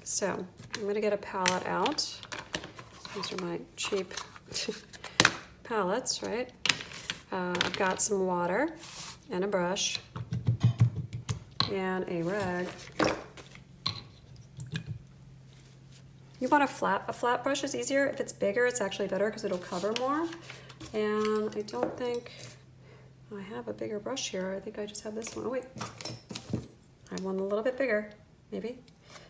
so I'm gonna get a palette out. These are my cheap palettes, right? I've got some water and a brush and a rag. You want a flat brush is easier. If it's bigger, it's actually better because it'll cover more. And I don't think I have a bigger brush here. I think I just have this one. Oh wait, I have one a little bit bigger, maybe.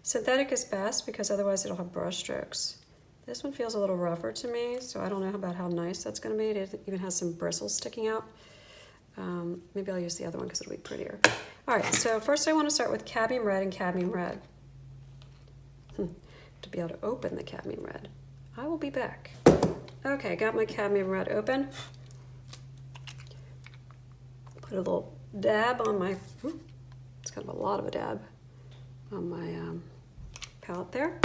Synthetic is best because otherwise it'll have brush strokes. This one feels a little rougher to me, so I don't know about how nice that's gonna be. It even has some bristles sticking out. Maybe I'll use the other one because it'll be prettier. All right, so first I wanna start with cadmium red and cadmium red. To be able to open the cadmium red. I will be back. Okay, got my cadmium red open. Put a little dab on my, it's kind of a lot of a dab on my palette there.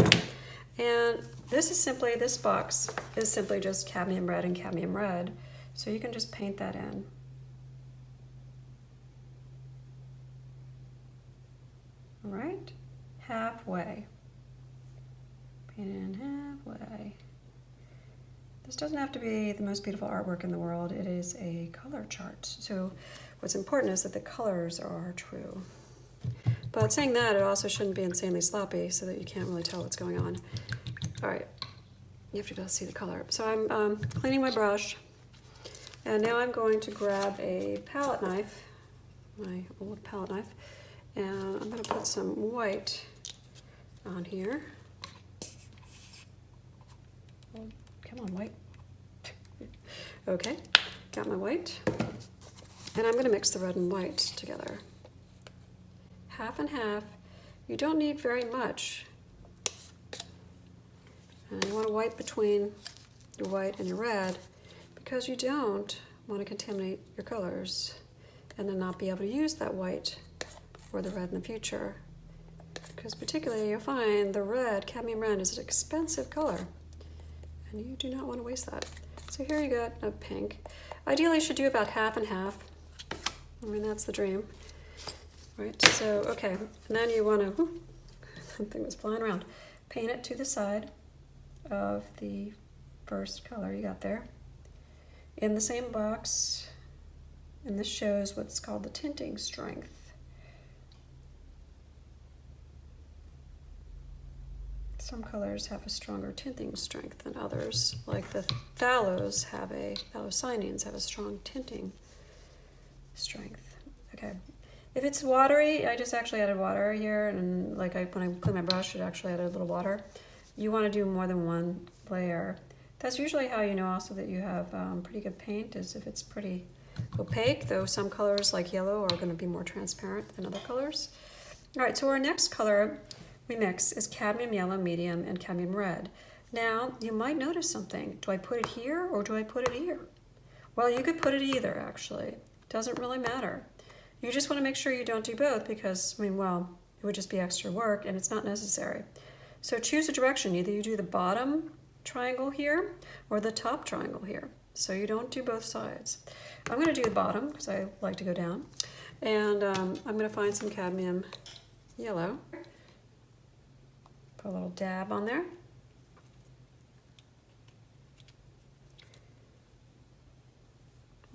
And this is simply, this box is simply just cadmium red and cadmium red. So you can just paint that in. All right, halfway. Paint it in halfway. This doesn't have to be the most beautiful artwork in the world. It is a color chart. So what's important is that the colors are true. But saying that, it also shouldn't be insanely sloppy so that you can't really tell what's going on. All right, you have to be able to see the color. So I'm cleaning my brush, and now I'm going to grab a palette knife, my old palette knife, and I'm gonna put some white on here. Oh, come on, white. Okay, got my white. And I'm gonna mix the red and white together. Half and half. You don't need very much. And you want to wipe between your white and your red because you don't want to contaminate your colors and then not be able to use that white or the red in the future. Because particularly you'll find the red, cadmium red, is an expensive color and you do not want to waste that. So here you got a pink. Ideally you should do about half and half. I mean, that's the dream. Right, so, okay, and then you want to, something was flying around, paint it to the side of the first color you got there. In the same box, and this shows what's called the tinting strength. Some colors have a stronger tinting strength than others, like the phthalos phthalocyananes have a strong tinting strength. Okay. If it's watery, I just actually added water here, and like when I clean my brush, it actually added a little water. You want to do more than one layer. That's usually how you know also that you have pretty good paint, is if it's pretty opaque, though some colors like yellow are going to be more transparent than other colors. All right, so our next color we mix is cadmium yellow, medium, and cadmium red. Now, you might notice something. Do I put it here or do I put it here? Well, you could put it either, actually. Doesn't really matter. You just want to make sure you don't do both because, I mean, well, it would just be extra work and it's not necessary. So choose a direction. Either you do the bottom triangle here or the top triangle here. So you don't do both sides. I'm going to do the bottom because I like to go down. And I'm going to find some cadmium yellow. Put a little dab on there.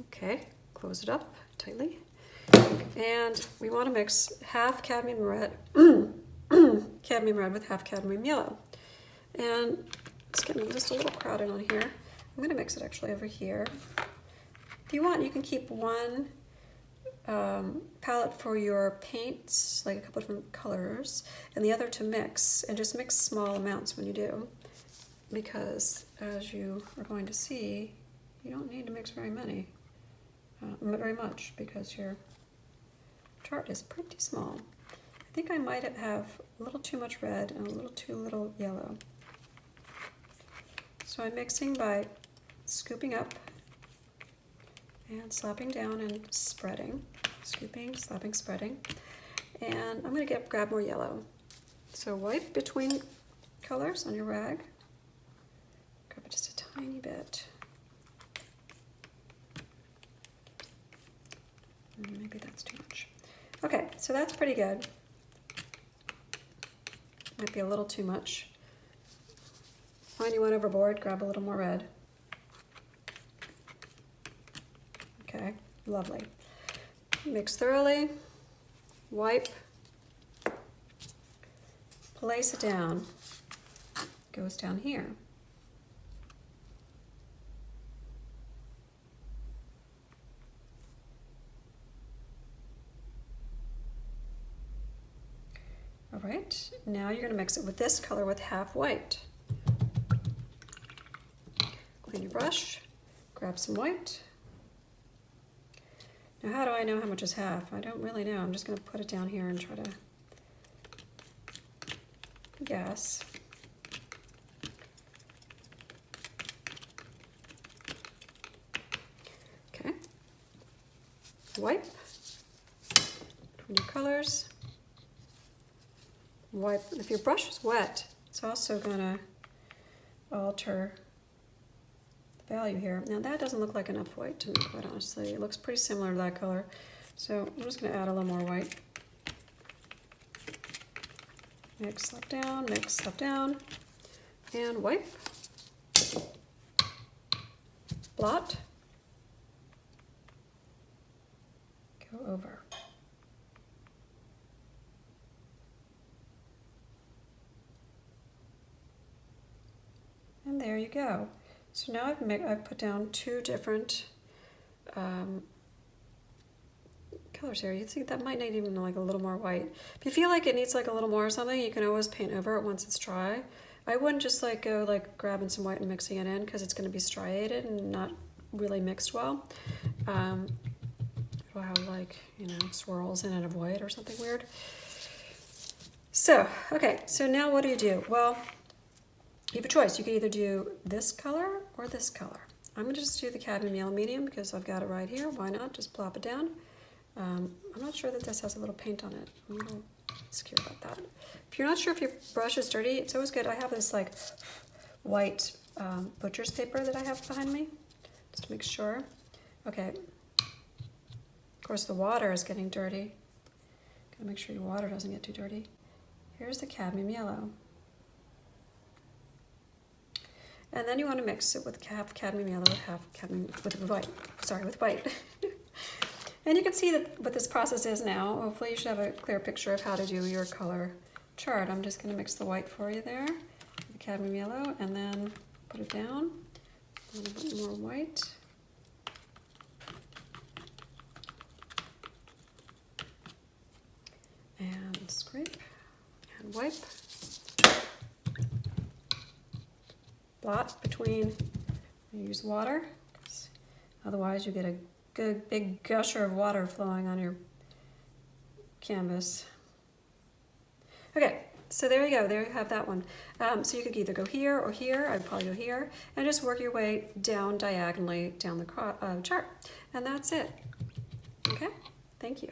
Okay, close it up tightly. And we want to mix half cadmium red, cadmium red with half cadmium yellow. And it's getting just a little crowded on here. I'm going to mix it actually over here. If you want, you can keep one palette for your paints, like a couple different colors, and the other to mix, and just mix small amounts when you do. Because as you are going to see, you don't need to mix very much because your chart is pretty small. I think I might have a little too much red and a little too little yellow. So I'm mixing by scooping up and slapping down and spreading. Scooping, slapping, spreading. And I'm going to grab more yellow. So wipe between colors on your rag. Grab it just a tiny bit. Maybe that's too much. Okay, so that's pretty good. Might be a little too much. Find you went overboard, grab a little more red. Okay, lovely. Mix thoroughly, wipe, place it down. Goes down here. All right, now you're gonna mix it with this color with half white. Clean your brush, grab some white. Now how do I know how much is half? I don't really know. I'm just gonna put it down here and try to guess. Okay, wipe between your colors. Wipe. If your brush is wet, it's also gonna alter the value here. Now that doesn't look like enough white to me, quite honestly. It looks pretty similar to that color. So I'm just gonna add a little more white. Mix that down, and wipe. Blot. Go over. And there you go. So now I've put down two different colors here. You think that might need even like a little more white. If you feel like it needs like a little more or something, you can always paint over it once it's dry. I wouldn't just like go like grabbing some white and mixing it in because it's going to be striated and not really mixed well. It'll have like, you know, swirls in it of white or something weird. So, okay, so now what do? Well, you have a choice. You can either do this color or this color. I'm gonna just do the cadmium yellow medium because I've got it right here. Why not? Just plop it down. I'm not sure that this has a little paint on it. I'm a little insecure about that. If you're not sure if your brush is dirty, it's always good. I have this like white butcher's paper that I have behind me, just to make sure. Okay. Of course, the water is getting dirty. Gotta make sure your water doesn't get too dirty. Here's the cadmium yellow. And then you want to mix it with half cadmium yellow with half cadmium with white. Sorry, with white. And you can see that what this process is now. Hopefully you should have a clear picture of how to do your color chart. I'm just going to mix the white for you there, the cadmium yellow, and then put it down. A little bit more white. And scrape and wipe. Blot between, use water, otherwise you get a good big gusher of water flowing on your canvas. Okay, so there you go, there you have that one. So you could either go here or here. I'd probably go here, and just work your way down diagonally down the chart. And that's it. Okay, thank you.